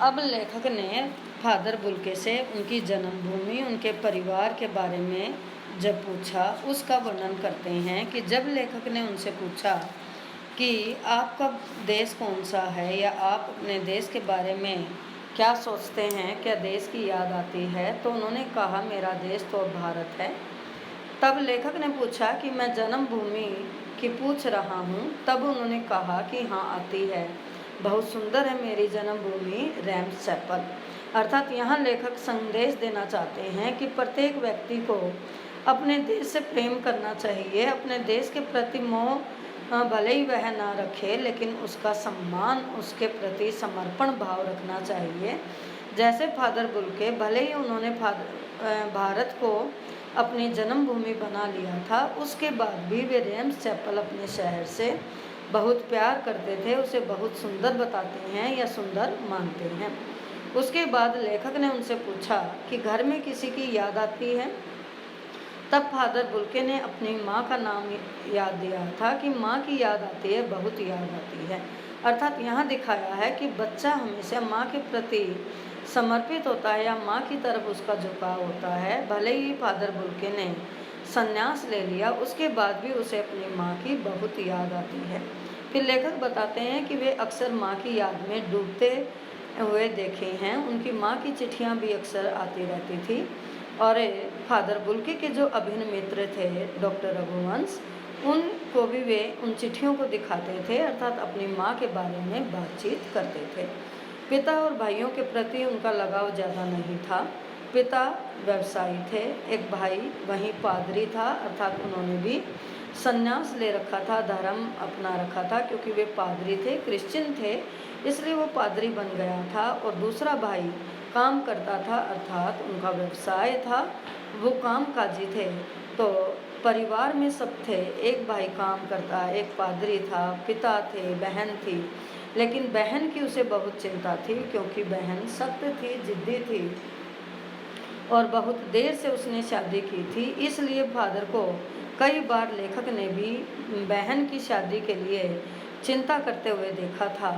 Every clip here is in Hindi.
अब लेखक ने फादर बुल्के से उनकी जन्मभूमि, उनके परिवार के बारे में जब पूछा, उसका वर्णन करते हैं कि जब लेखक ने उनसे पूछा कि आपका देश कौन सा है या आप अपने देश के बारे में क्या सोचते हैं, क्या देश की याद आती है, तो उन्होंने कहा मेरा देश तो भारत है। तब लेखक ने पूछा कि मैं जन्मभूमि की पूछ रहा हूँ, तब उन्होंने कहा कि हाँ आती है, बहुत सुंदर है मेरी जन्मभूमि रैम्स चैपल। अर्थात यहाँ लेखक संदेश देना चाहते हैं कि प्रत्येक व्यक्ति को अपने देश से प्रेम करना चाहिए, अपने देश के प्रति मोह भले ही वह ना रखे, लेकिन उसका सम्मान, उसके प्रति समर्पण भाव रखना चाहिए। जैसे फादर बुल्के, भले ही उन्होंने भारत को अपनी जन्मभूमि बना लिया था, उसके बाद भी वे रैम्स चैपल अपने शहर से बहुत प्यार करते थे, उसे बहुत सुंदर बताते हैं या सुंदर मानते हैं। उसके बाद लेखक ने उनसे पूछा कि घर में किसी की याद आती है। तब फादर बुल्के ने अपनी माँ का नाम याद दिया था कि माँ की याद आती है, बहुत याद आती है। अर्थात यहाँ दिखाया है कि बच्चा हमेशा माँ के प्रति समर्पित होता है या माँ की तरफ उसका झुकाव होता है। भले ही फादर बुल्के ने संन्यास ले लिया, उसके बाद भी उसे अपनी माँ की बहुत याद आती है। फिर लेखक बताते हैं कि वे अक्सर माँ की याद में डूबते हुए देखे हैं। उनकी माँ की चिट्ठियाँ भी अक्सर आती रहती थी और फादर बुल्के के जो अभिन्न मित्र थे डॉक्टर रघुवंश, उनको भी वे उन चिट्ठियों को दिखाते थे, अर्थात अपनी माँ के बारे में बातचीत करते थे। पिता और भाइयों के प्रति उनका लगाव ज़्यादा नहीं था। पिता व्यवसायी थे, एक भाई वहीं पादरी था, अर्थात उन्होंने भी संन्यास ले रखा था, धर्म अपना रखा था, क्योंकि वे पादरी थे, क्रिश्चियन थे, इसलिए वो पादरी बन गया था। और दूसरा भाई काम करता था, अर्थात उनका व्यवसाय था, वो कामकाजी थे। तो परिवार में सब थे, एक भाई काम करता, एक पादरी था, पिता थे, बहन थी, लेकिन बहन की उसे बहुत चिंता थी, क्योंकि बहन सख्त थी, जिद्दी थी और बहुत देर से उसने शादी की थी। इसलिए फादर को कई बार लेखक ने भी बहन की शादी के लिए चिंता करते हुए देखा था।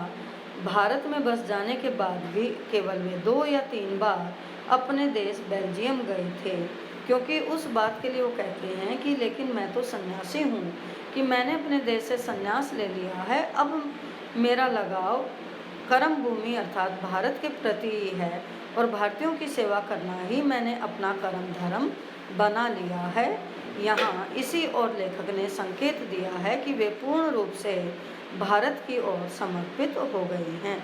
भारत में बस जाने के बाद भी केवल वे 2 या 3 बार अपने देश बेल्जियम गए थे, क्योंकि उस बात के लिए वो कहते हैं कि लेकिन मैं तो सन्यासी हूँ, कि मैंने अपने देश से संन्यास ले लिया है, अब मेरा लगाव कर्म भूमि अर्थात भारत के प्रति ही है और भारतीयों की सेवा करना ही मैंने अपना कर्म धर्म बना लिया है। यहाँ इसी ओर लेखक ने संकेत दिया है कि वे पूर्ण रूप से भारत की ओर समर्पित हो गए हैं।